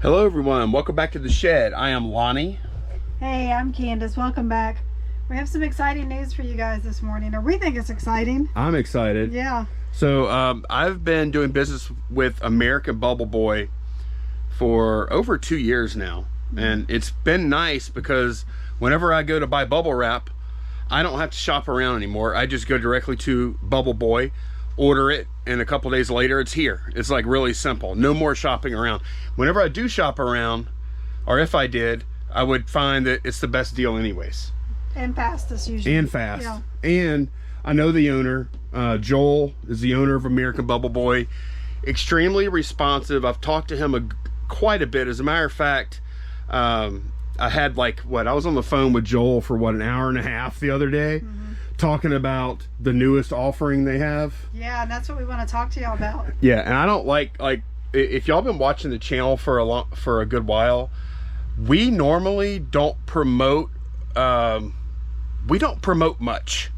Hello everyone, welcome back to the shed. I am Lonnie. Hey, I'm Candace. Welcome back. We have some exciting news for you guys this morning, or we think it's exciting. I'm excited. Yeah. So I've been doing business with American Bubble Boy for over 2 years now. And it's been nice because whenever I go to buy bubble wrap, I don't have to shop around anymore. I just go directly to Bubble Boy, order it, and a couple days later it's here. It's like really simple. No more shopping around. Whenever I do shop around, or if I did, I would find that it's the best deal anyways. And fastest usually. And fast. Yeah. And I know the owner. Joel is the owner of American Bubble Boy. Extremely responsive. I've talked to him quite a bit. As a matter of fact, I had I was on the phone with Joel for an hour and a half the other day, talking about the newest offering they have. Yeah, and that's what we want to talk to y'all about. Yeah, and I don't like if y'all been watching the channel for a good while, we normally don't promote much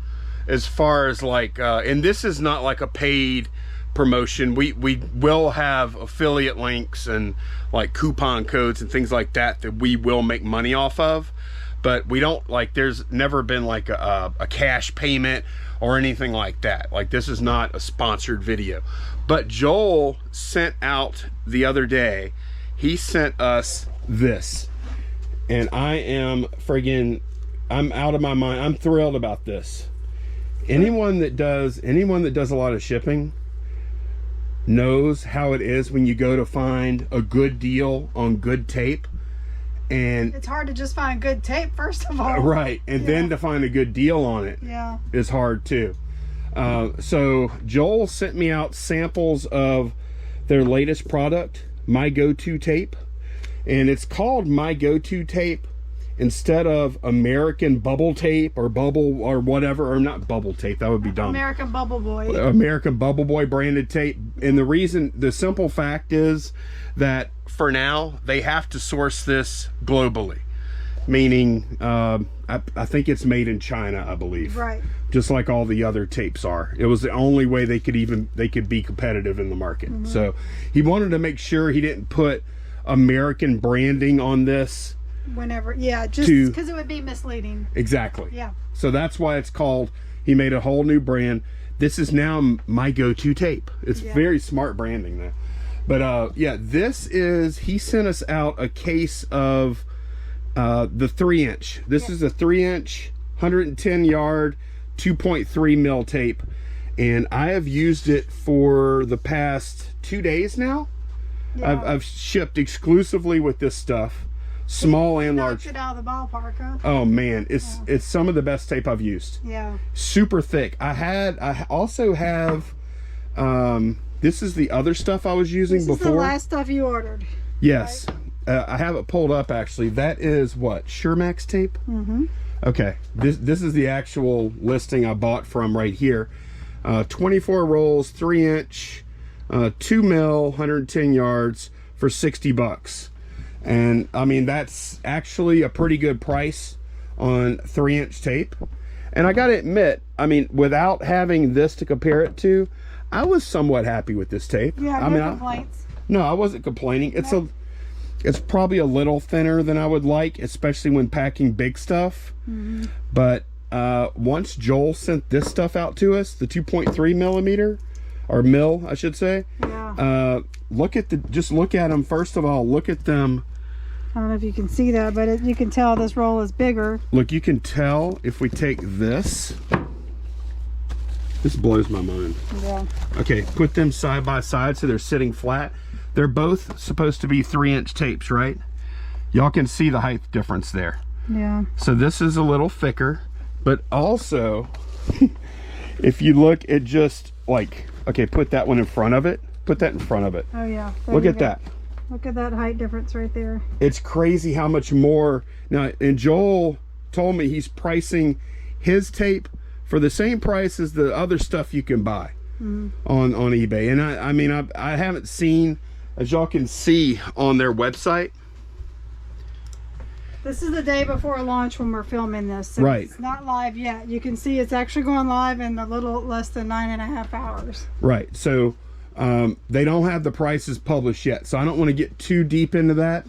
as far as and this is not like a paid promotion. We will have affiliate links and like coupon codes and things like that we will make money off of, but we don't there's never been like a cash payment or anything like that. Like, this is not a sponsored video. But Joel sent out the other day, he sent us this, and I am I'm out of my mind. I'm thrilled about this. Anyone that does a lot of shipping knows how it is when you go to find a good deal on good tape, and it's hard to just find good tape, first of all. Right, and then to find a good deal on it is hard too. So Joel sent me out samples of their latest product, My Go-To Tape, and it's called My Go-To Tape instead of American Bubble Tape or Bubble or whatever, or not Bubble Tape, that would be dumb. American Bubble Boy. American Bubble Boy branded tape. And the simple fact is that for now they have to source this globally, meaning I think it's made in China, I believe. Right. Just like all the other tapes are. It was the only way they could be competitive in the market. So he wanted to make sure he didn't put American branding on this. Whenever, just because it would be misleading. Exactly. Yeah. So that's why it's called, he made a whole new brand. This is now My Go-To Tape. It's very smart branding though. But he sent us out a case of the 3-inch. This is a 3-inch, 110 yard, 2.3 mil tape. And I have used it for the past 2 days now. Yeah. I've shipped exclusively with this stuff. Small and large. Knocked it out of the ballpark, huh? Oh man, it's some of the best tape I've used. Yeah. Super thick. I also have this is the other stuff I was using before. This is the last stuff you ordered. Yes. Right? I have it pulled up actually. That is what? Shermax tape? Okay. This is the actual listing I bought from right here. 24 rolls, 3-inch, 2 mil, 110 yards for $60. And I mean, that's actually a pretty good price on 3-inch tape. And I gotta admit, I mean, without having this to compare it to, I was somewhat happy with this tape. Yeah, no complaints. No, I wasn't complaining. It's probably a little thinner than I would like, especially when packing big stuff. But once Joel sent this stuff out to us, the 2.3 millimeter, or mil, I should say. Yeah. Look at them. First of all, look at them. I don't know if you can see that, but you can tell this roll is bigger. Look, you can tell if we take this. This blows my mind. Yeah. Okay, put them side by side so they're sitting flat. They're both supposed to be 3-inch tapes, right? Y'all can see the height difference there. Yeah. So this is a little thicker, but also, if you look at just okay, put that one in front of it. Put that in front of it. Oh yeah. Look at that. Look at that height difference right there. It's crazy how much more. Now, and Joel told me he's pricing his tape for the same price as the other stuff you can buy on eBay. And I mean, I haven't seen, as y'all can see on their website. This is the day before launch when we're filming this. So right. It's not live yet. You can see it's actually going live in a little less than 9.5 hours. Right. So They don't have the prices published yet, so I don't want to get too deep into that.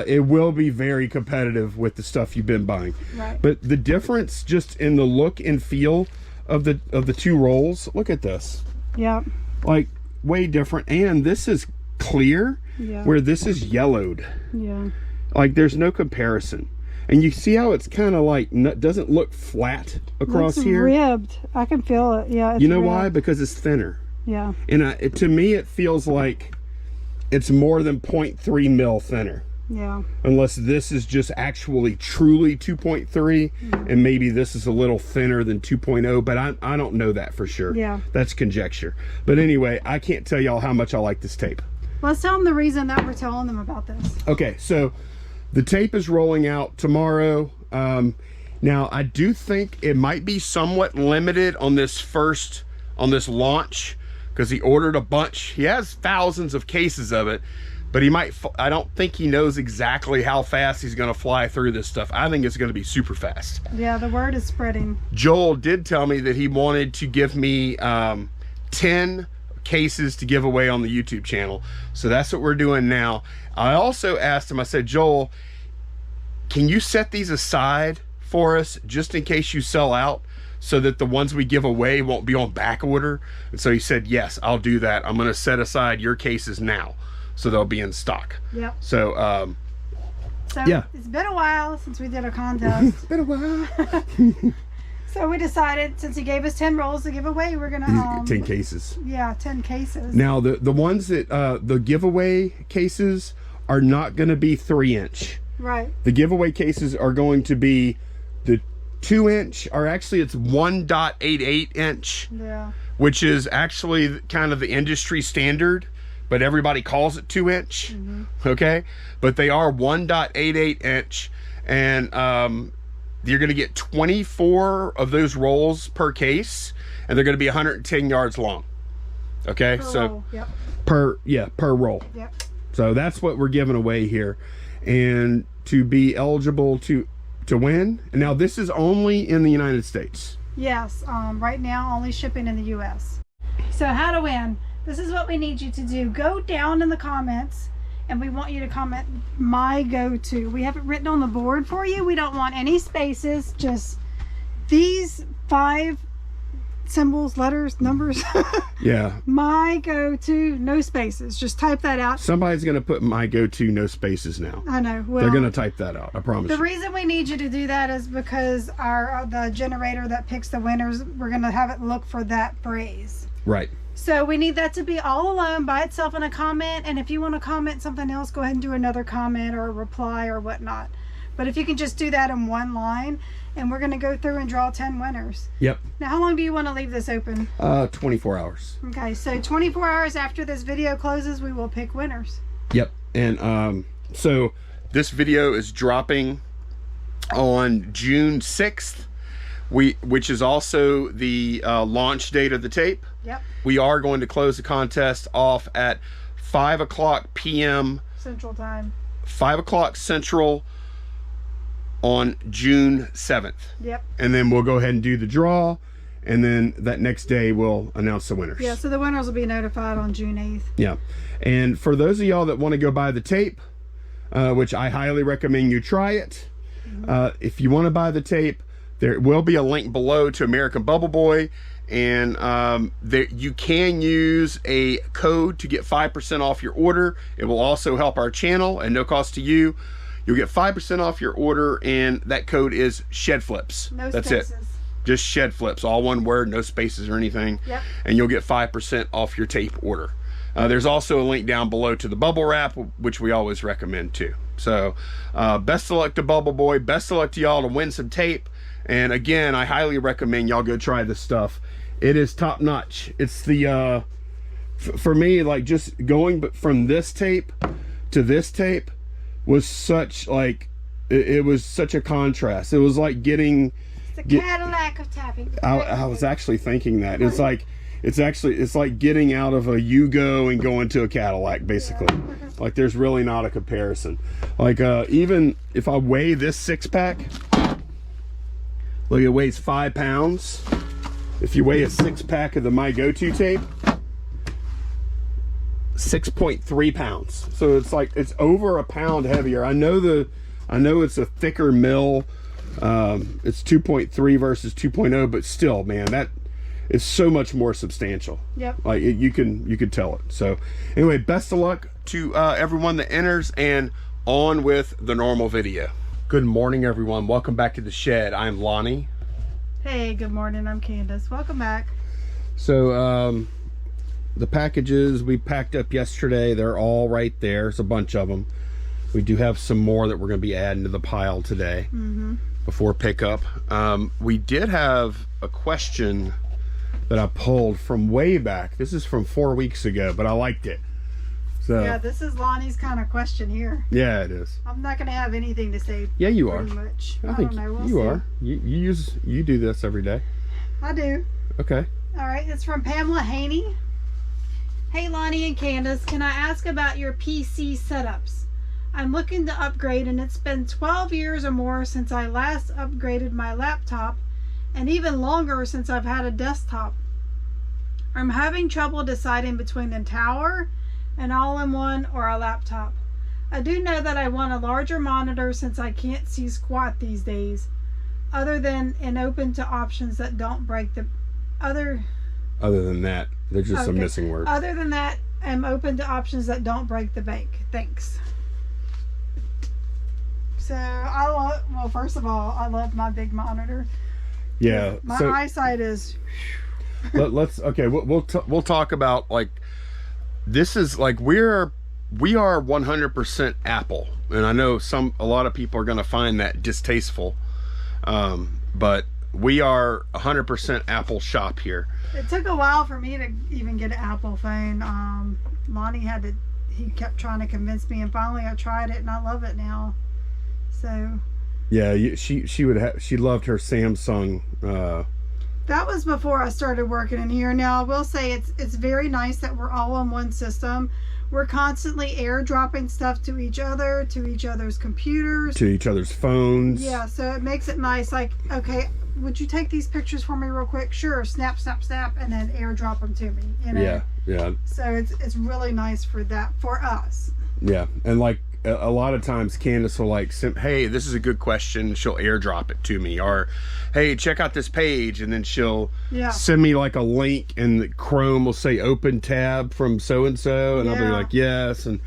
It will be very competitive with the stuff you've been buying. Right. But the difference just in the look and feel of the two rolls, look at this. Yeah. Like, way different. And this is clear, where this is yellowed. Yeah. Like, there's no comparison. And you see how it's kind of like, doesn't look flat across here? Ribbed. I can feel it. Yeah. It's you know ribbed. why? Because it's thinner. Yeah. And to me, it feels like it's more than 0.3 mil thinner. Yeah. Unless this is just actually truly 2.3, and maybe this is a little thinner than 2.0, but I don't know that for sure. Yeah. That's conjecture. But anyway, I can't tell y'all how much I like this tape. Let's tell them the reason that we're telling them about this. Okay, so the tape is rolling out tomorrow. Now, I do think it might be somewhat limited on this launch, because he ordered a bunch. He has thousands of cases of it, but I don't think he knows exactly how fast he's going to fly through this stuff. I think it's going to be super fast. Yeah, the word is spreading. Joel did tell me that he wanted to give me 10 cases to give away on the YouTube channel. So that's what we're doing now. I also asked him, I said, Joel, can you set these aside for us just in case you sell out, so that the ones we give away won't be on back order? And so he said, yes, I'll do that. I'm going to set aside your cases now, so they'll be in stock. Yep. So, yeah. It's been a while since we did a contest. It's been a while. So we decided, since he gave us 10 rolls to give away, we're going to... 10 cases. Yeah, 10 cases. Now, the ones that, the giveaway cases are not going to be 3-inch. Right. The giveaway cases are going to be the 2-inch, or actually it's 1.88 inch. Yeah. Which is actually kind of the industry standard, but everybody calls it 2-inch. Okay, but they are 1.88 inch, and you're going to get 24 of those rolls per case, and they're going to be 110 yards long. Okay, per so roll. Yep. per roll. Yep. So that's what we're giving away here, and to be eligible to win. And now this is only in the United States. Yes, right now only shipping in the US. So how to win. This is what we need you to do. Go down in the comments, and we want you to comment my go-to. We have it written on the board for you. We don't want any spaces, just these 5 symbols, letters, numbers. Yeah. My go-to, no spaces. Just type that out. Somebody's going to put my go-to, no spaces now. I know. Well, they're going to type that out, I promise the you. reason we need you to do that is because the generator that picks the winners, we're going to have it look for that phrase. Right. So we need that to be all alone by itself in a comment. And if you want to comment something else, go ahead and do another comment or a reply or whatnot. But if you can just do that in one line, and we're going to go through and draw 10 winners. Yep. Now, how long do you want to leave this open? 24 hours. Okay, so 24 hours after this video closes, we will pick winners. Yep. And so this video is dropping on June 6th, which is also the launch date of the tape. Yep. We are going to close the contest off at 5:00 p.m. Central Time. 5:00 Central on June 7th. Yep. And then we'll go ahead and do the draw, and then that next day we'll announce the winners. Yeah, so the winners will be notified on June 8th. Yeah. And for those of y'all that want to go buy the tape, which I highly recommend you try it, if you want to buy the tape, there will be a link below to American Bubble Boy, and you can use a code to get 5% off your order. It will also help our channel and no cost to you. You'll get 5% off your order, and that code is SHEDFLIPS. No That's spaces. it. Just SHEDFLIPS, all one word, no spaces or anything. Yep. And you'll get 5% off your tape order. There's also a link down below to the bubble wrap, which we always recommend too. So best of luck to Bubble Boy. Best of luck to y'all to win some tape. And again, I highly recommend y'all go try this stuff. It is top notch. It's the, for me, like just going from this tape to this tape was such like, it was such a contrast. It was like getting... It's the Cadillac of tapping. I was actually thinking that. It's like, it's like getting out of a Yugo and going to a Cadillac, basically. Yeah. Like there's really not a comparison. Like even if I weigh this 6-pack, look, it weighs 5 pounds. If you weigh a 6-pack of the My Go-To tape, 6.3 pounds. So it's like, it's over a pound heavier. I know it's a thicker mill. It's 2.3 versus 2.0, but still, man, that is so much more substantial. Yep. Like you could tell it. So anyway, best of luck to everyone that enters, and on with the normal video. Good morning, everyone. Welcome back to the shed. I'm Lonnie. Hey, good morning. I'm Candace. Welcome back. So the packages we packed up yesterday, they're all right there. There's a bunch of them. We do have some more that we're going to be adding to the pile today before pickup. We did have a question that I pulled from way back. This is from 4 weeks ago, but I liked it. So yeah, this is Lonnie's kind of question here. Yeah, it is. I'm not going to have anything to say. Yeah, you are. Much. I think don't know. We'll you see. are. You do this every day. I do. Okay. All right, it's from Pamela Haney. Hey Lonnie and Candace, can I ask about your PC setups? I'm looking to upgrade, and it's been 12 years or more since I last upgraded my laptop, and even longer since I've had a desktop. I'm having trouble deciding between a tower, an all-in-one, or a laptop. I do know that I want a larger monitor since I can't see squat these days, other than open to options that don't break the other than that, there's just some missing words. Other than that, I'm open to options that don't break the bank. Thanks. So well, first of all, I love my big monitor. Yeah. My eyesight is. We'll talk about, like, this is like we are 100% Apple, and I know a lot of people are going to find that distasteful, but we are 100% Apple shop here. It took a while for me to even get an Apple phone. Lonnie he kept trying to convince me, and finally I tried it, and I love it now. So yeah, she loved her Samsung. That was before I started working in here. Now I will say it's very nice that we're all on one system. We're constantly airdropping stuff to each other, to each other's computers, to each other's phones. Yeah, so it makes it nice. Like, okay, would you take these pictures for me real quick? Sure. Snap, snap, snap, and then airdrop them to me. You know? Yeah. So it's really nice for us. Yeah, and like a lot of times Candace will like, hey, this is a good question. She'll airdrop it to me, or hey, check out this page, and then she'll send me like a link, and Chrome will say open tab from so and so, and I'll be like, yes. And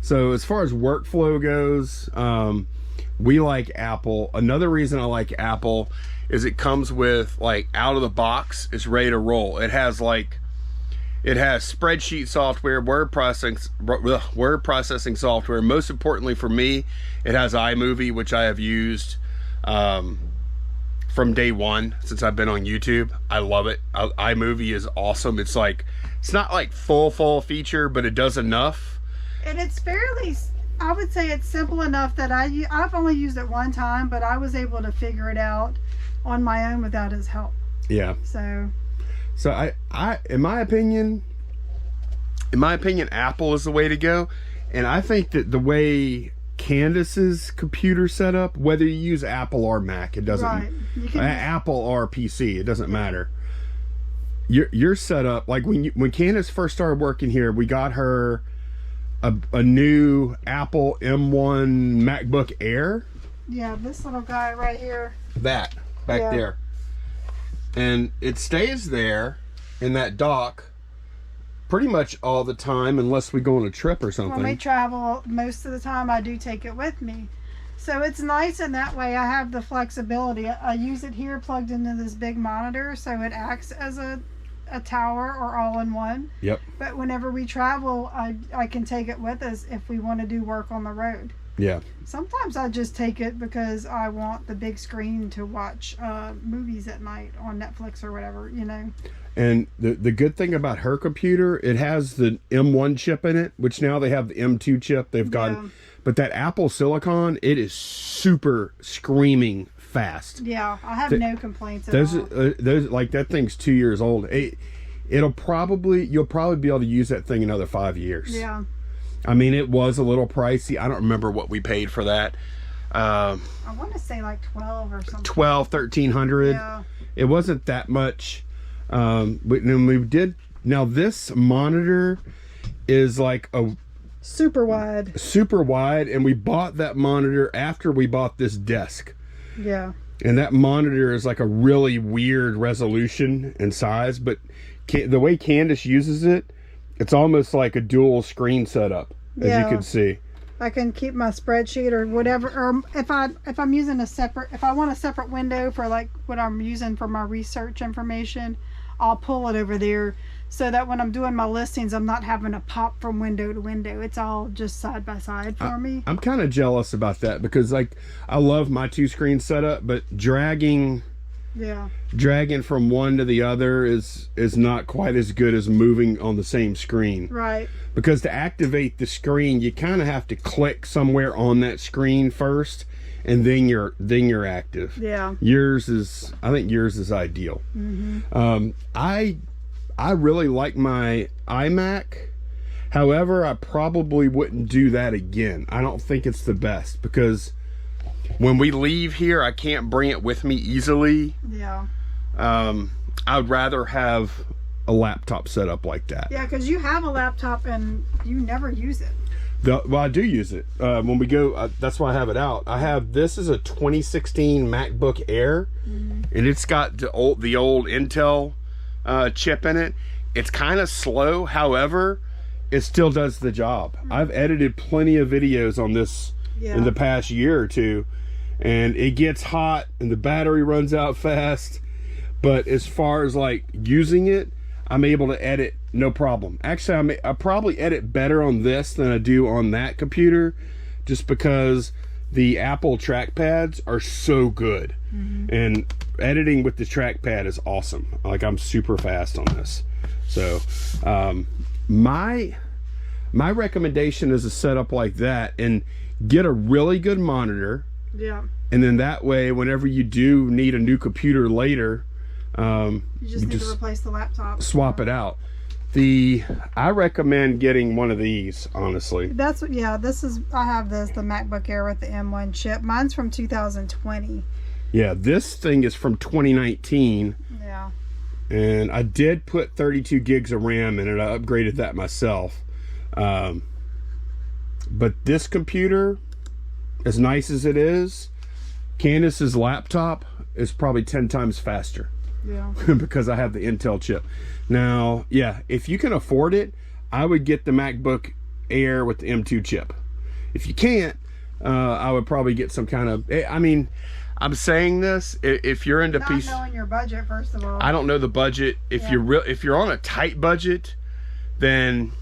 so as far as workflow goes, we like Apple. Another reason I like Apple is it comes with, like, out of the box, it's ready to roll. It has spreadsheet software, word processing software. Most importantly for me, it has iMovie, which I have used from day one since I've been on YouTube. I love it. iMovie is awesome. It's not like full feature, but it does enough. And it's fairly, I would say it's simple enough that I've only used it one time, but I was able to figure it out on my own without his help. Yeah. So I in my opinion, Apple is the way to go. And I think that the way Candace's computer set up, whether you use Apple or Mac, it doesn't Apple or PC, it doesn't matter. Your setup, like when Candace first started working here, we got her a new Apple M1 MacBook Air. Yeah, this little guy right here. That back there. And it stays there in that dock pretty much all the time, unless we go on a trip or something. When we travel, most of the time I do take it with me. So it's nice in that way. I have the flexibility. I use it here plugged into this big monitor, so it acts as a tower or all-in-one. Yep. But whenever we travel, I can take it with us if we want to do work on the road. Yeah. Sometimes I just take it because I want the big screen to watch movies at night on Netflix or whatever, you know. And the good thing about her computer, it has the M1 chip in it, which now they have the M2 chip. They've gotten, but that Apple Silicon, it is super screaming fast. Yeah, I have no complaints at all. Those like, that thing's 2 years old. You'll probably be able to use that thing another 5 years. Yeah. I mean, it was a little pricey. I don't remember what we paid for that. I want to say like 12 or something. 1,300. Yeah. It wasn't that much. But then we did. Now this monitor is like a super wide, and we bought that monitor after we bought this desk. Yeah. And that monitor is like a really weird resolution and size, but the way Candace uses it, it's almost like a dual screen setup, as you can see. I can keep my spreadsheet or whatever, or if I'm using if I want a separate window for like what I'm using for my research information, I'll pull it over there so that when I'm doing my listings, I'm not having to pop from window to window. It's all just side by side for me. I'm kind of jealous about that because like I love my 2-screen setup, but dragging from one to the other is not quite as good as moving on the same screen. Right. Because to activate the screen, you kind of have to click somewhere on that screen first, and then you're active. Yeah. I think yours is ideal. I really like my iMac. However, I probably wouldn't do that again. I don't think it's the best because when we leave here, I can't bring it with me easily. Yeah. I would rather have a laptop set up like that. Yeah, because you have a laptop and you never use it. Well, I do use it. When we go, that's why I have it out. This is a 2016 MacBook Air, and it's got the old Intel chip in it. It's kind of slow, however, it still does the job. I've edited plenty of videos on this in the past year or two, and it gets hot and the battery runs out fast. But as far as like using it, I'm able to edit no problem. Actually, I probably edit better on this than I do on that computer, just because the Apple trackpads are so good. And editing with the trackpad is awesome. Like, I'm super fast on this. So my recommendation is a setup like that, and get a really good monitor. Yeah. And then that way, whenever you do need a new computer later, you just need to replace the laptop. Swap it out. I recommend getting one of these, honestly. That's what, I have the MacBook Air with the M1 chip. Mine's from 2020. Yeah, this thing is from 2019. Yeah. And I did put 32 gigs of RAM in it. I upgraded that myself. But this computer, as nice as it is, Candace's laptop is probably 10 times faster. Yeah. Because I have the Intel chip. Now, yeah, if you can afford it, I would get the MacBook Air with the M2 chip. If you can't, I would probably get some kind of, I mean, I'm saying this, if you're into not knowing your budget, first of all. I don't know the budget. If you're on a tight budget, then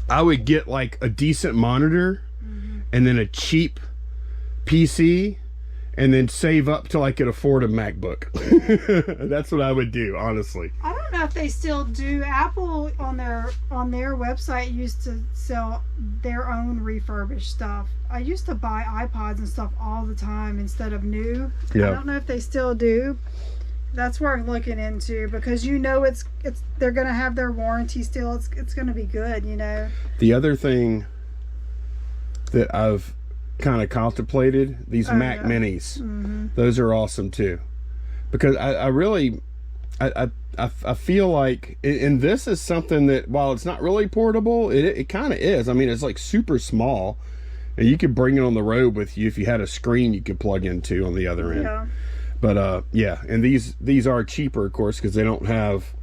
I would get like a decent monitor and then a cheap PC, and then save up till I could afford a MacBook. That's what I would do, honestly. I don't know if they still do. Apple on their website used to sell their own refurbished stuff. I used to buy iPods and stuff all the time instead of new. Yeah. I don't know if they still do. That's where I'm looking into, because they're gonna have their warranty still. It's gonna be good, you know. The other thing that I've kind of contemplated, these Mac Minis. Those are awesome too, because I really feel like, and this is something that, while it's not really portable, it kind of is. I mean, it's like super small, and you could bring it on the road with you if you had a screen you could plug into on the other end. Yeah. But yeah, and these are cheaper, of course, because they don't have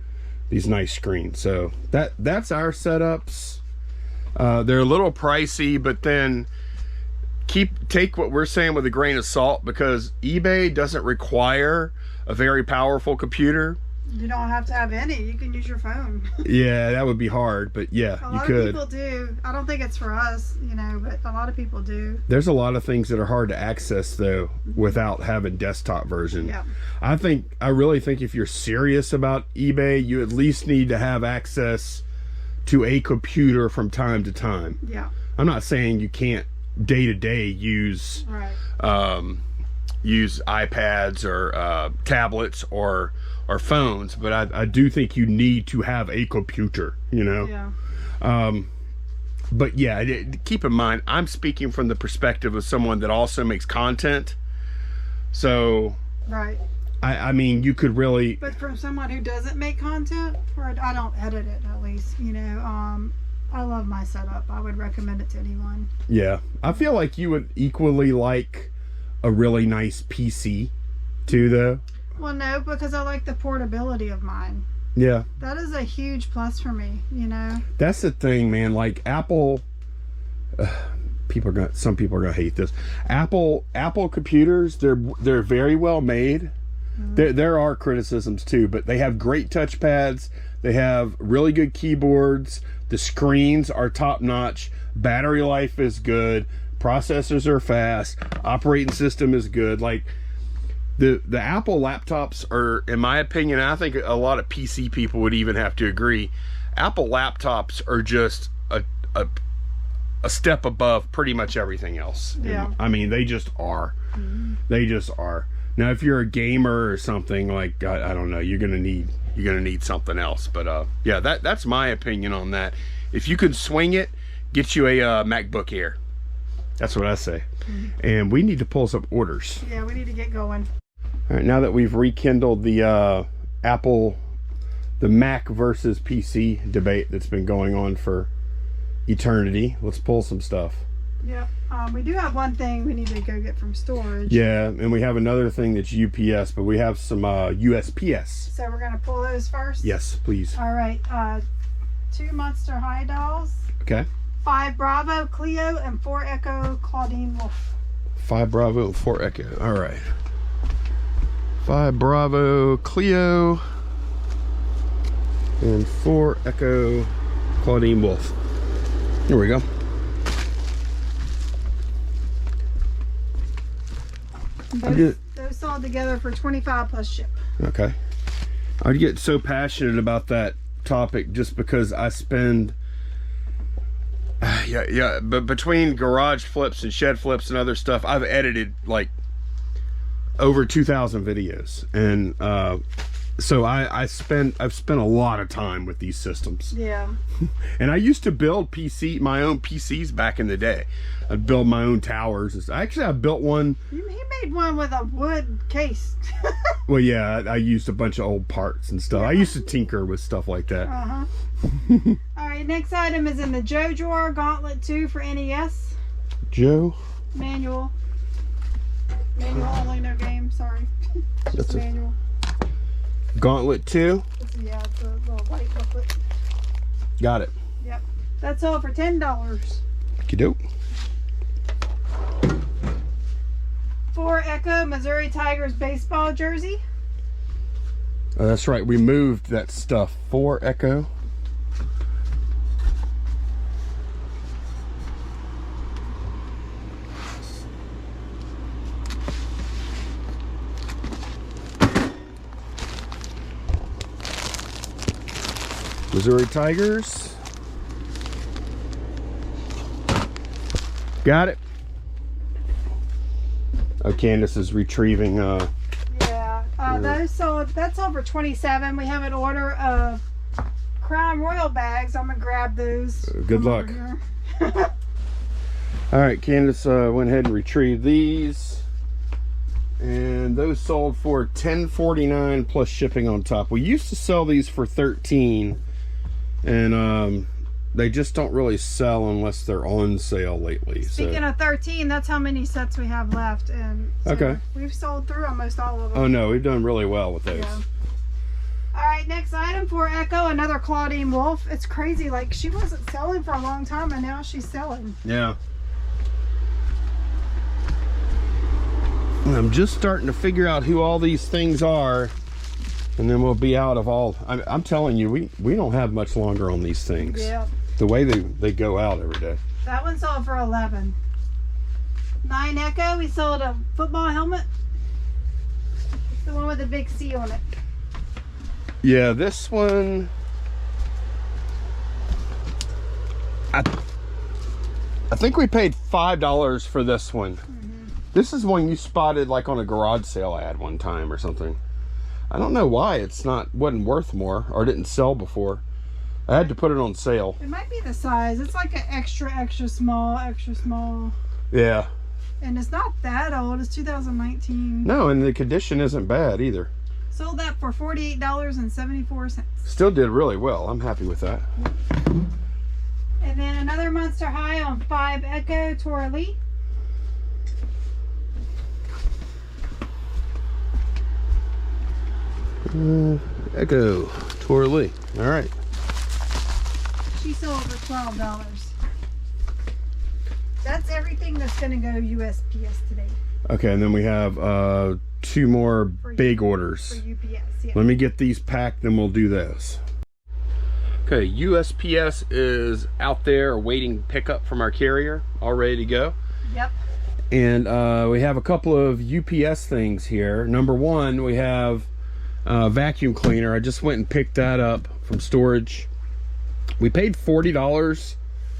these nice screens. So that's our setups. They're a little pricey, but then take what we're saying with a grain of salt, because eBay doesn't require a very powerful computer. You don't have to have any. You can use your phone. Yeah, that would be hard, but yeah, you could. A lot of people do. I don't think it's for us, you know, but a lot of people do. There's a lot of things that are hard to access, though, without having desktop version. Yeah. I really think if you're serious about eBay, you at least need to have access to a computer from time to time. Yeah. I'm not saying you can't day to day use iPads or tablets or phones, but I do think you need to have a computer, you know. Yeah. But yeah, keep in mind, I'm speaking from the perspective of someone that also makes content, so right. I mean, you could really, but from someone who doesn't make content, or I don't edit it, at least, you know, I love my setup. I would recommend it to anyone. Yeah, I feel like you would equally like a really nice PC too, though. Well, no, because I like the portability of mine. Yeah, that is a huge plus for me, you know. That's the thing, man. Like Apple, some people are gonna hate this. Apple computers, they're very well made. There are criticisms too, but they have great touchpads. They have really good keyboards. The screens are top notch. Battery life is good. Processors are fast. Operating system is good. Like the Apple laptops are, in my opinion, I think a lot of PC people would even have to agree, Apple laptops are just a step above pretty much everything else. Yeah. I mean, they just are. They just are. Now, if you're a gamer or something, like I don't know, you're gonna need something else. But yeah, that's my opinion on that. If you can swing it, get you a MacBook Air. That's what I say. And we need to pull some orders. Yeah, we need to get going. All right, now that we've rekindled the the Mac versus PC debate that's been going on for eternity, let's pull some stuff. Yep. We do have one thing we need to go get from storage. Yeah, and we have another thing that's UPS, but we have some USPS. So we're gonna pull those first? Yes, please. All right. 2 Monster High Dolls. Okay. 5 Bravo Clio and 4 Echo Claudine Wolf. 5 Bravo and 4 Echo. All right. 5 Bravo Clio and 4 Echo Claudine Wolf. Here we go. Those sold together for $25 plus ship. Okay. I get so passionate about that topic just because I spend but between garage flips and shed flips and other stuff, I've edited like over 2,000 videos, and so I've spent a lot of time with these systems. Yeah. And I used to build my own PCs back in the day. I'd build my own towers. Actually, I built one. He made one with a wood case. Well, yeah, I used a bunch of old parts and stuff. I used to tinker with stuff like that. All right, next item is in the Joe drawer, Gauntlet 2 for NES. Joe? Manual. Manual only, no game, sorry. Just manual. Gauntlet 2? Yeah, it's a little white booklet. Got it. Yep. That's all for $10. Okey-doke. 4 Echo Missouri Tigers baseball jersey. Oh, that's right. We moved that stuff. 4 Echo. Missouri Tigers. Got it. Oh, Candace is retrieving. Those sold. That's over 27. We have an order of Crown Royal bags. I'm gonna grab those. Good luck. All right, Candace went ahead and retrieved these, and those sold for $10.49 plus shipping on top. We used to sell these for $13, and they just don't really sell unless they're on sale lately. Speaking of 13, that's how many sets we have left, and so okay, we've sold through almost all of them. Oh no, we've done really well with those. Yeah. All right, next item for Echo, another Claudine Wolf. It's crazy, like she wasn't selling for a long time, and now she's selling. Yeah. I'm just starting to figure out who all these things are, and then we'll be out of all. I'm telling you, we don't have much longer on these things. Yeah. The way they go out every day. That one sold for 11. 9 Echo, we sold a football helmet. It's the one with the big C on it. Yeah, this one, I think we paid $5 for this one. This is one you spotted like on a garage sale ad one time or something. I don't know why it's wasn't worth more or didn't sell before. I had to put it on sale. It might be the size. It's like an extra small. Yeah. And it's not that old. It's 2019. No, and the condition isn't bad either. Sold that for $48.74. Still did really well. I'm happy with that. And then another Monster High on 5 Echo Torley. Echo Torley. All right. She sold for $12. That's everything that's going to go USPS today. Okay, and then we have 2 more big orders. For UPS, yeah. Let me get these packed, then we'll do those. Okay, USPS is out there awaiting pickup from our carrier, all ready to go. Yep. And we have a couple of UPS things here. Number 1, we have a vacuum cleaner. I just went and picked that up from storage. We paid $40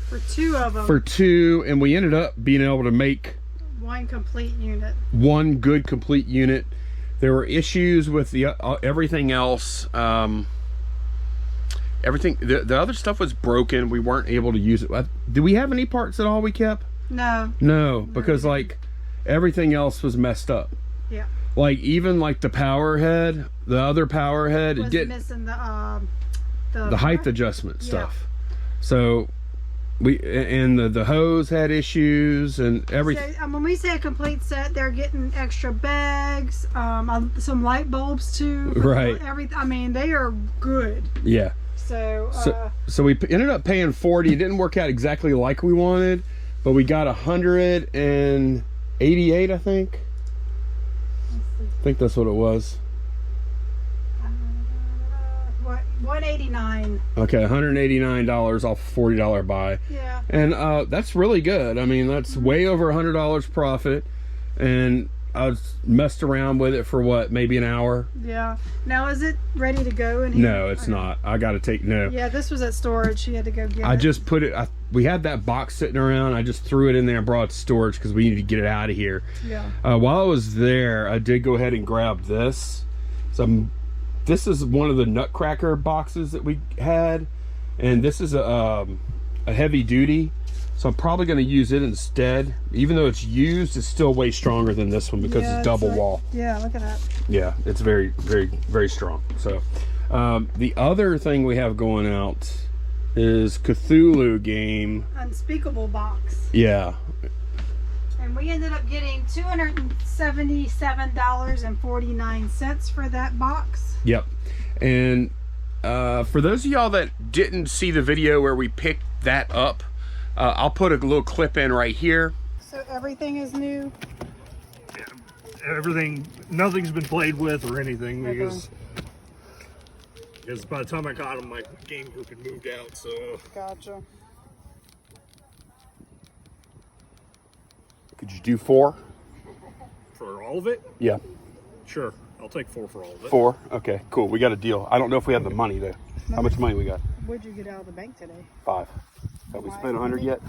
for 2 of them. For 2, and we ended up being able to make 1 complete unit. 1 good complete unit. There were issues with the everything else. Everything, the other stuff was broken. We weren't able to use it. Did we have any parts at all we kept? No, because like everything else was messed up. Yeah. Like even like the power head, the other power head, was it did missing the height adjustment stuff. So the hose had issues and everything. So, when we say a complete set, they're getting extra bags, some light bulbs too. Right. Everything. I mean, they are good. Yeah. So we ended up paying $40. It didn't work out exactly like we wanted, but we got 188, I think. I think that's what it was. 189. Okay, $189 off $40 buy. Yeah. And that's really good. I mean, that's way over $100 profit. And I was messed around with it for what, maybe an hour? Yeah. Now is it ready to go in here? No, it's not. I got to take Yeah, this was at storage. She had to go get it. I just put it. We had that box sitting around. I just threw it in there and brought it to storage because we needed to get it out of here. Yeah. While I was there, I did go ahead and grab this. This is one of the Nutcracker boxes that we had, and this is a heavy duty. So I'm probably going to use it instead. Even though it's used, it's still way stronger than this one because it's double wall. Yeah, look at that. Yeah, it's very, very, very strong. So the other thing we have going out is Cthulhu game. Unspeakable box. Yeah. And we ended up getting $277.49 for that box. Yep. And for those of y'all that didn't see the video where we picked that up, I'll put a little clip in right here. So everything is new? Yeah, everything, nothing's been played with or anything because by the time I got them, my game group had moved out, so. Gotcha. Could you do 4? For all of it? Yeah. Sure, I'll take 4 for all of it. 4? Okay, cool. We got a deal. I don't know if we have the money though. How much money we got? What'd you get out of the bank today? 5. Have we spent 100 yet?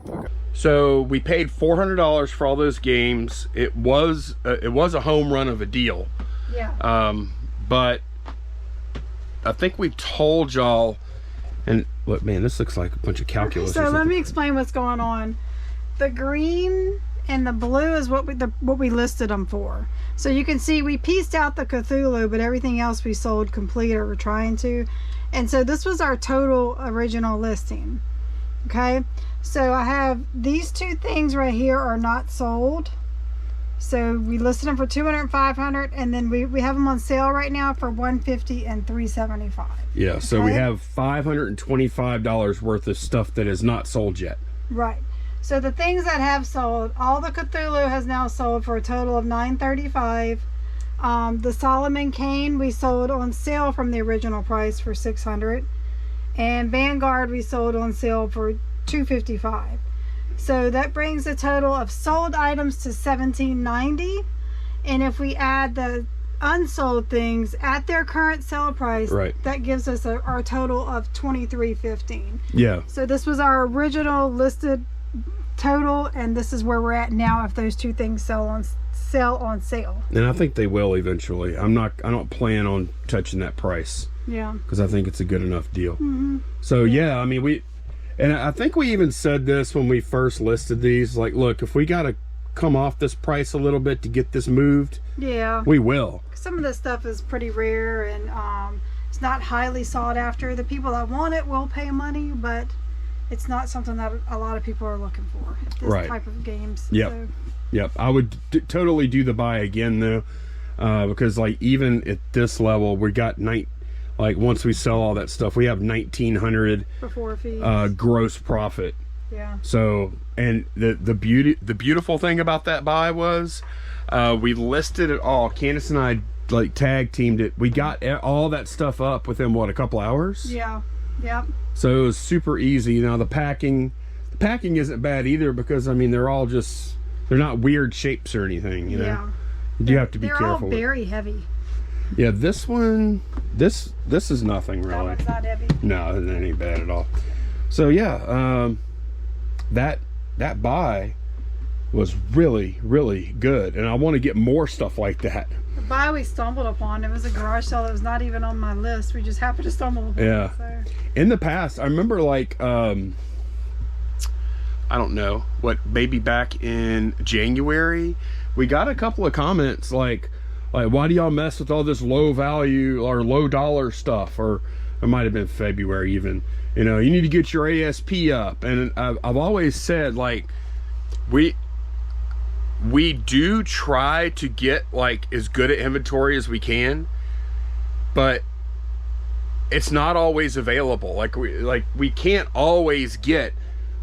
Okay. So we paid $400 for all those games. It was a home run of a deal. Yeah. But I think we told y'all, and look, man, this looks like a bunch of calculus. Okay, so let me explain what's going on. The green and the blue is what we listed them for. So you can see we pieced out the Cthulhu, but everything else we sold complete, or we're trying to. And so this was our total original listing. Okay, so I have these 2 things right here are not sold. So we listed them for $200 and $500, and then we have them on sale right now for $150 and $375. Yeah, so we have $525 worth of stuff that is not sold yet. Right. So the things that have sold, all the Cthulhu has now sold for a total of $935. The Solomon Kane we sold on sale from the original price for $600, and Vanguard we sold on sale for $255. So that brings the total of sold items to $1,790, and if we add the unsold things at their current sale price, right, that gives us our total of $2,315. Yeah. So this was our original listed total, and this is where we're at now if those 2 things sell on sale. And I think they will eventually. I don't plan on touching that price. Yeah. Because I think it's a good enough deal. Mm-hmm. So yeah, I mean and I think we even said this when we first listed these, like, look, if we got to come off this price a little bit to get this moved, yeah, we will. Some of this stuff is pretty rare, and it's not highly sought after. The people that want it will pay money, but it's not something that a lot of people are looking for. This type of games. Yep. So. Yep. I would totally do the buy again though, because like even at this level, we got like once we sell all that stuff, we have 1,900 before fees. Gross profit. Yeah. So, and the beautiful thing about that buy was, we listed it all. Candace and I like tag teamed it. We got all that stuff up within what, a couple hours? Yeah. Yep. So it was super easy. Now the packing isn't bad either, because I mean they're not weird shapes or anything, you know. Yeah. You do have to be they're careful. They're all very heavy. Yeah, this one, this is nothing really. That one's not heavy. No, that ain't bad at all. So yeah, that buy was really, really good, and I want to get more stuff like that. The buy we stumbled upon, it was a garage sale that was not even on my list. We just happened to stumble upon Yeah. it. So. In the past, I remember like, I don't know, maybe back in January, we got a couple of comments like why do y'all mess with all this low value or low dollar stuff? Or it might have been February even. You know, you need to get your ASP up. And I've always said, like, we do try to get like as good at inventory as we can, but it's not always available. Like we can't always get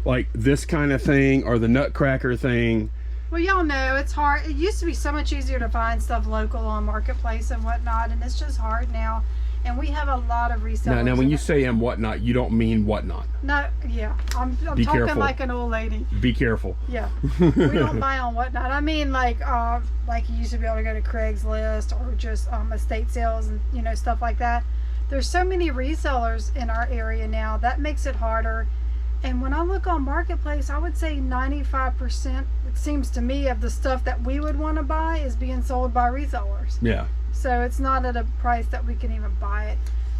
like this kind of thing or the Nutcracker thing. Well, y'all know it's hard. It used to be so much easier to find stuff local on Marketplace and whatnot, and it's just hard now. And we have a lot of resellers. Now when you say and whatnot, you don't mean whatnot. No, yeah, I'm Be talking careful. like an old lady. Be careful. Yeah, we don't buy on whatnot. I mean, like you used to be able to go to Craigslist or just estate sales and stuff like that. There's so many resellers in our area now that makes it harder. And when I look on Marketplace, I would say 95%, it seems to me, of the stuff that we would want to buy is being sold by resellers. Yeah. So it's not at a price that we can even buy it.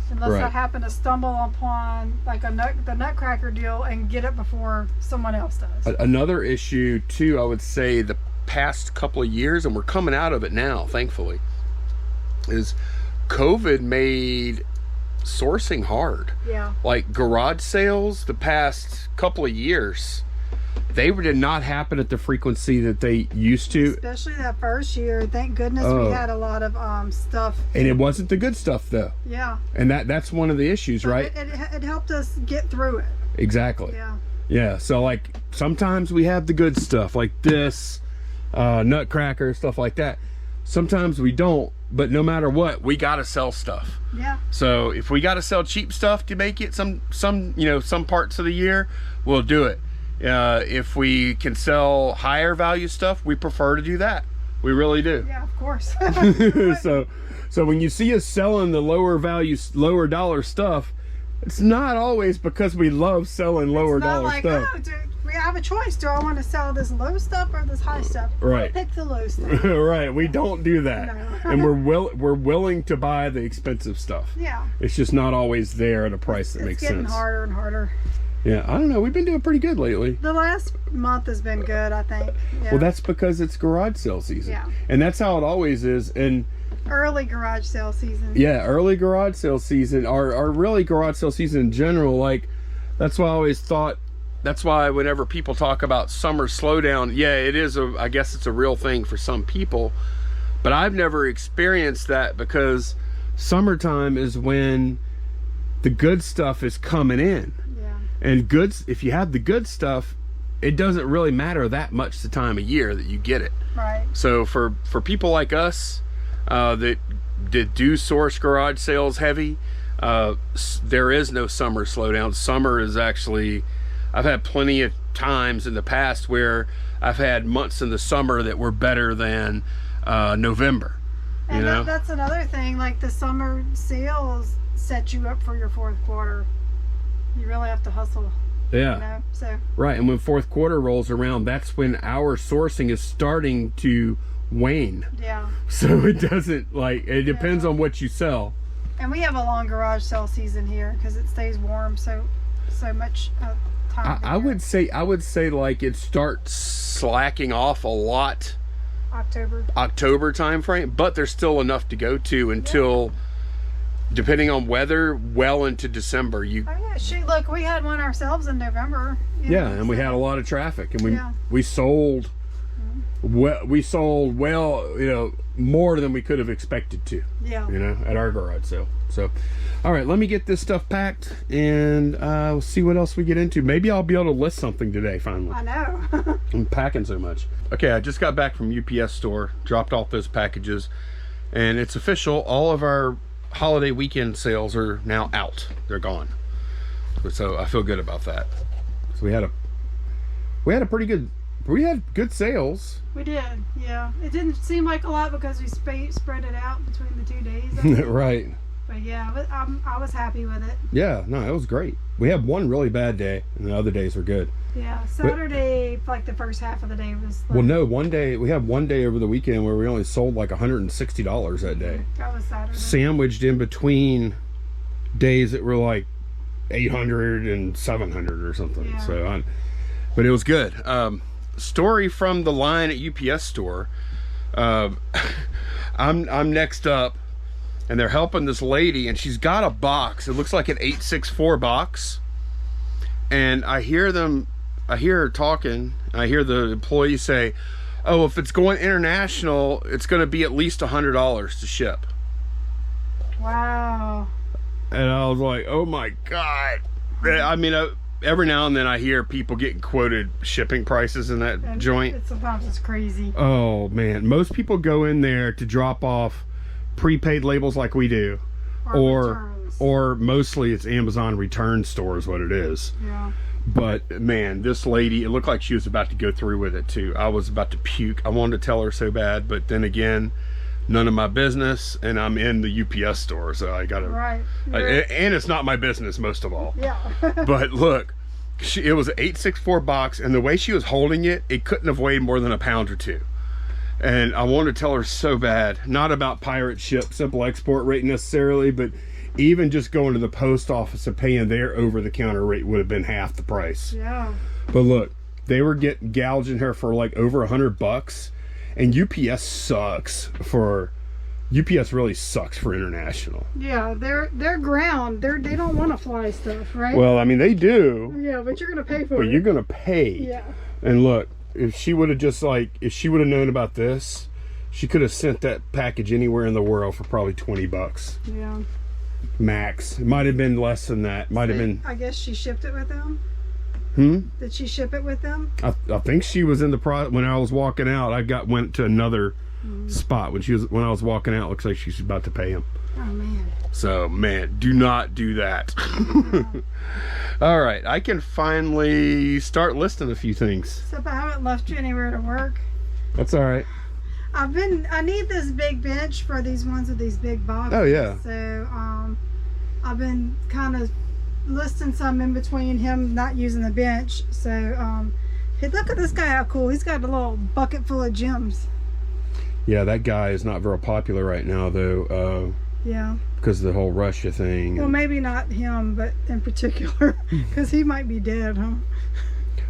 Unless I happen to stumble upon like the Nutcracker deal and get it before someone else does. Another issue too, I would say the past couple of years, and we're coming out of it now, thankfully, is COVID made sourcing hard. Yeah. Like garage sales the past couple of years, they did not happen at the frequency that they used to. Especially that first year. Thank goodness we had a lot of stuff. And it wasn't the good stuff though. Yeah. And that's one of the issues, but right? It helped us get through it. Exactly. Yeah. Yeah. So like sometimes we have the good stuff like this, Nutcracker, stuff like that. Sometimes we don't, but no matter what, we gotta sell stuff. Yeah. So if we gotta sell cheap stuff to make it some parts of the year, we'll do it. If we can sell higher value stuff, we prefer to do that. We really do. Yeah, of course. So when you see us selling the lower value, lower dollar stuff, it's not always because we love selling lower dollar stuff. Oh, we have a choice. Do I want to sell this low stuff or this high stuff? Right. I'll pick the low stuff. Right. We don't do that. No. And we're willing to buy the expensive stuff. Yeah. It's just not always there at a price that makes sense. It's getting harder and harder. Yeah, I don't know. We've been doing pretty good lately. The last month has been good, I think. Yeah. Well, that's because it's garage sale season. Yeah. And that's how it always is. And early garage sale season. yeah, early garage sale season, or really garage sale season in general. Like, that's why I always thought, that's why whenever people talk about summer slowdown, yeah, it is I guess it's a real thing for some people, but I've never experienced that, because summertime is when the good stuff is coming in. Yeah. And if you have the good stuff, it doesn't really matter that much the time of year that you get it. Right. So for people like us that do source garage sales heavy, there is no summer slowdown. Summer is actually, I've had plenty of times in the past where I've had months in the summer that were better than November. And you know? that's another thing, like the summer sales set you up for your fourth quarter. You really have to hustle. Yeah. So. Right, and when fourth quarter rolls around, that's when our sourcing is starting to wane. Yeah. So it doesn't, like, it depends on what you sell. And we have a long garage sale season here because it stays warm so much time. I would say like it starts slacking off a lot October time frame, but there's still enough to go to until depending on weather, well into December. Oh yeah, shoot! Look, we had one ourselves in November. Yeah, and we had a lot of traffic, and Yeah. we sold. We sold well, you know, more than we could have expected to. Yeah. You know, at our garage sale. So, all right, let me get this stuff packed, and we'll see what else we get into. Maybe I'll be able to list something today finally. I know. I'm packing so much. Okay, I just got back from UPS store, dropped off those packages, and it's official. All of our holiday weekend sales are now out. They're gone. So I feel good about that. So we had a pretty good. We had good sales. We did, yeah. It didn't seem like a lot because we spread it out between the 2 days. I think. Right. But yeah, I was happy with it. Yeah, no, it was great. We had one really bad day, and the other days were good. Yeah, Saturday, like the first half of the day was. Like, Well, no, we had one day over the weekend where we only sold like $160 that day. That was Saturday. Sandwiched in between days that were like 800 and 700 or something. Yeah. So, but it was good. Story from the line at UPS store. I'm next up, and they're helping this lady, and she's got a box. It looks like an 864 box, and I hear her talking. I hear the employee say, "Oh, if it's going international, it's going to be at least $100 to ship." Wow. And I was like, "Oh my God!" I mean, every now and then I hear people getting quoted shipping prices in that And joint. Sometimes it's crazy. Oh man, most people go in there to drop off prepaid labels like we do, returns. or mostly it's Amazon return store is what it is. Yeah. But man, this lady, it looked like she was about to go through with it too. I was about to puke. I wanted to tell her so bad, but then again, none of my business, and I'm in the UPS store, so I gotta. Right. And it's not my business most of all. Yeah. But look, it was an 864 box, and the way she was holding it, it couldn't have weighed more than a pound or two. And I wanted to tell her so bad, not about pirate ship simple export rate necessarily, but even just going to the post office and paying their over-the-counter rate would have been half the price. Yeah. But look, they were gouging her for like over $100, and UPS really sucks for international. Yeah, they're ground. They don't want to fly stuff, right? Well, I mean, they do. Yeah, but you're gonna pay for it. But you're gonna pay. Yeah. And look, if she would have known about this, she could have sent that package anywhere in the world for probably $20. Yeah. Max. It might have been less than that. Might have been. I guess she shipped it with them. Did she ship it with them? I think she was in the when I was walking out. Went to another spot when I was walking out. Looks like she's about to pay him. Oh man. So man, do not do that. All right, I can finally start listing a few things. Except I haven't left you anywhere to work. That's all right. I need this big bench for these ones with these big boxes. Oh yeah. So I've been kind of listing some in between him not using the bench. So hey, look at this guy, how cool. He's got a little bucket full of gems. Yeah, that guy is not very popular right now though. Yeah. Because of the whole Russia thing. Well, maybe not him, but in particular, because he might be dead, huh?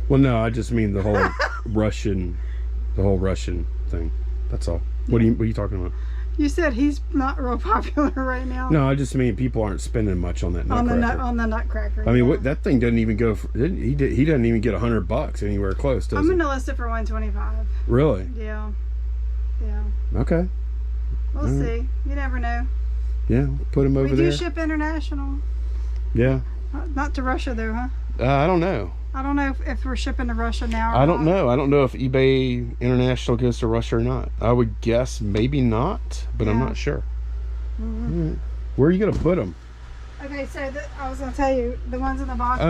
Well, no, I just mean the whole Russian thing. That's all. What are you talking about? You said he's not real popular right now. No, I just mean people aren't spending much on that Nutcracker. On the Nutcracker. I mean, that thing doesn't even go. He doesn't even get $100 anywhere close, does I'm he? gonna list it for 125. Really? Yeah. Yeah. Okay. We'll see. You never know. Yeah, put him over there. We do ship international. Yeah. Not to Russia though, huh? I don't know. I don't know if we're shipping to Russia now. I don't know. I don't know if eBay International goes to Russia or not. I would guess maybe not, but I'm not sure. Mm-hmm. Where are you gonna put them? Okay, so I was gonna tell you the ones in the box.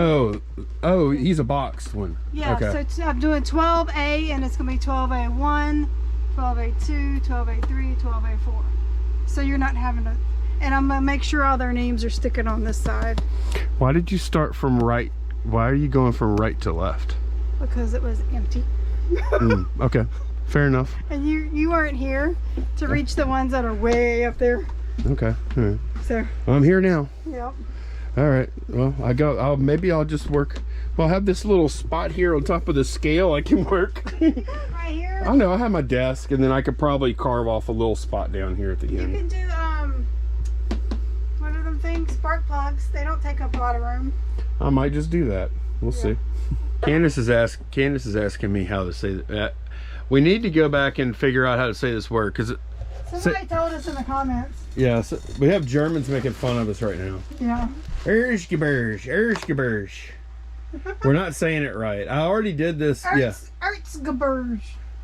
Oh, he's a boxed one. Yeah. Okay. So I'm doing 12A, and it's gonna be 12A1, 12A2, 12A3, 12A4. So you're not having to. And I'm gonna make sure all their names are sticking on this side. Why did you start from right? Why are you going from right to left? Because it was empty. Okay, fair enough. And you weren't here to reach the ones that are way up there. Okay, all right. So. Well, I'm here now. Yep. All right. Well, maybe I'll just work. Well, I have this little spot here on top of the scale I can work. Right here. I know. I have my desk, and then I could probably carve off a little spot down here at the end. You can do what are spark plugs. They don't take up a lot of room. I might just do that. We'll see. Candace is asking me how to say that. We need to go back and figure out how to say this word because somebody told us in the comments. Yeah, so we have Germans making fun of us right now. Yeah. Erzgebirge. We're not saying it right. I already did this. Erzgebirge.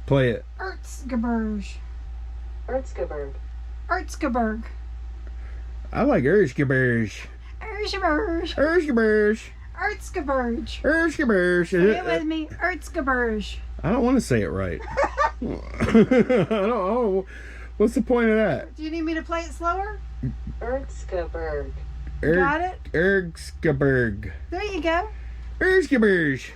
Play it. Erzgebirge. Erzgebirge. I like Erzgebirge. Erzgebirge. Say it with me. Erzgebirge. I don't want to say it right. I don't. What's the point of that? Do you need me to play it slower? Erzgebirge. Got it? Erzgebirge. There you go. Erzgebirge.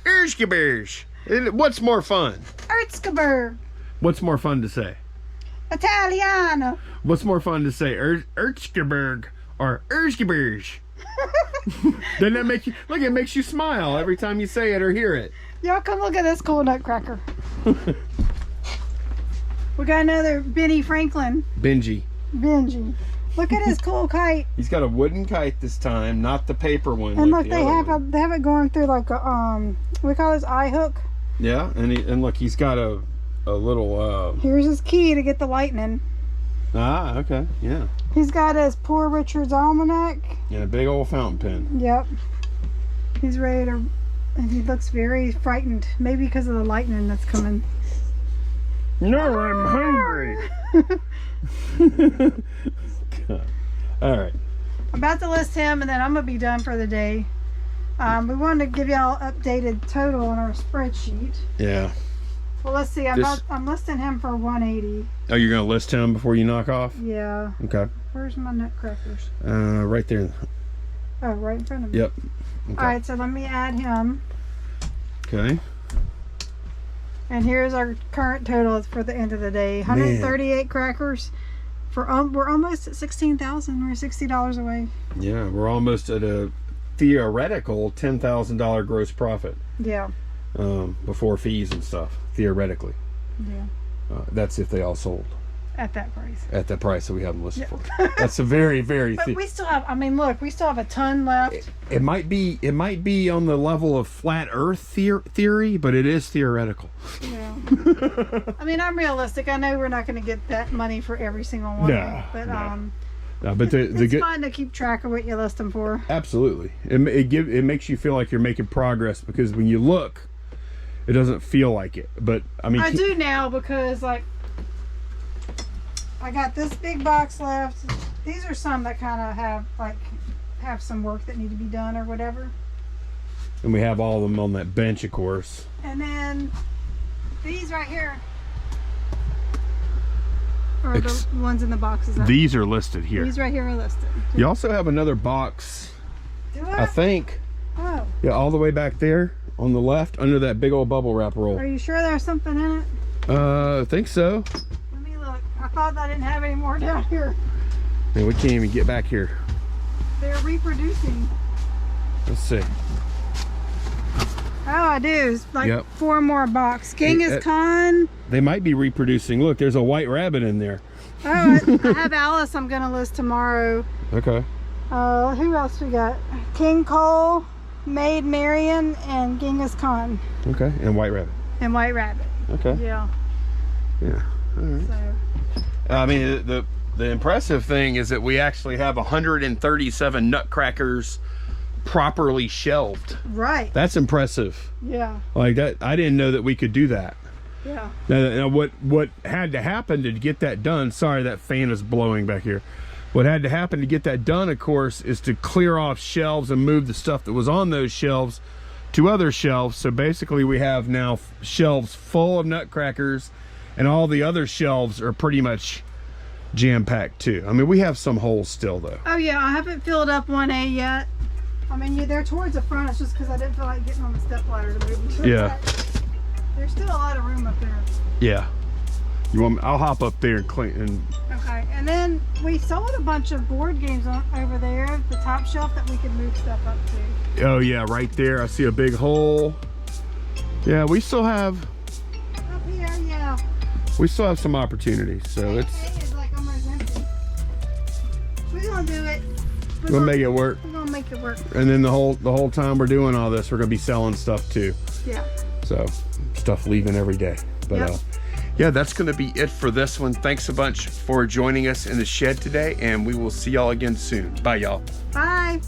Erzgebirge. What's more fun? Erzgebirge. What's more fun to say? Italiano. What's more fun to say? Erzgebirge or Erzgebirge? Doesn't that make you look? It makes you smile every time you say it or hear it. Y'all come look at this cool nutcracker. We got another Benny Franklin. Benji. Look at his cool kite. He's got a wooden kite this time, not the paper one. And like look, they have it going through like a we call this eye hook. Yeah, and look, he's got a little. Here's his key to get the lightning. Ah, okay, yeah. He's got his Poor Richard's Almanac. And a big old fountain pen. Yep. He's ready to, and he looks very frightened. Maybe because of the lightning that's coming. No, I'm hungry. God. All right. I'm about to list him, and then I'm gonna be done for the day. We wanted to give y'all updated total on our spreadsheet. Yeah. Well, let's see. I'm listing him for 180. Oh, you're gonna list him before you knock off? Yeah. Okay. Where's my nutcrackers? Right there. Oh, right in front of me. Yep. Okay. All right, so let me add him. Okay. And here's our current total for the end of the day. 138 crackers. We're almost at 16,000. We're $60 away. Yeah, we're almost at a theoretical $10,000 gross profit. Yeah. Before fees and stuff, theoretically. Yeah. That's if they all sold. At that price. At the price that we have them listed for. That's a very, very. But we still have. I mean, look, we still have a ton left. It might be on the level of flat Earth theory, but it is theoretical. Yeah. I mean, I'm realistic. I know we're not going to get that money for every single one. No, but no, but it's fun to keep track of what you list them for. Absolutely, it makes you feel like you're making progress because when you look, it doesn't feel like it. But I mean, I do now because like. I got this big box left. These are some that kind of have some work that need to be done or whatever. And we have all of them on that bench, of course. And then these right here are the ones in the boxes. These are listed here. These right here are listed. You also have another box. Do I? I think. Oh. Yeah, all the way back there on the left under that big old bubble wrap roll. Are you sure there's something in it? I think so. I thought I didn't have any more down here. Man, we can't even get back here. They're reproducing. Let's see. Oh, I do. It's like 4 more box. Genghis Khan. They might be reproducing. Look, there's a white rabbit in there. Oh, I have Alice I'm going to list tomorrow. Okay. Who else we got? King Cole, Maid Marian, and Genghis Khan. Okay, and white rabbit. And white rabbit. Okay. Yeah. Yeah. All right. So. I mean, the impressive thing is that we actually have 137 nutcrackers properly shelved. Right. That's impressive. Yeah. Like that, I didn't know that we could do that. Yeah. Now what had to happen to get that done? Sorry, that fan is blowing back here. What had to happen to get that done, of course, is to clear off shelves and move the stuff that was on those shelves to other shelves. So basically, we have now shelves full of nutcrackers. And all the other shelves are pretty much jam-packed too. I mean, we have some holes still though. Oh yeah, I haven't filled up 1A yet. I mean, they're towards the front. It's just because I didn't feel like getting on the step ladder to move them. Yeah. There's still a lot of room up there. Yeah. You want me? I'll hop up there and clean. Okay, and then we sold a bunch of board games over there, the top shelf that we could move stuff up to. Oh yeah, right there. I see a big hole. Yeah, we still have. Up here, yeah. We still have some opportunities, so it's like almost empty. We're gonna do it. We'll make it work. We're gonna make it work. And then the whole time we're doing all this, we're gonna be selling stuff too. Yeah. So stuff leaving every day. But Yep. yeah, that's gonna be it for this one. Thanks a bunch for joining us in the shed today, and we will see y'all again soon. Bye, y'all. Bye.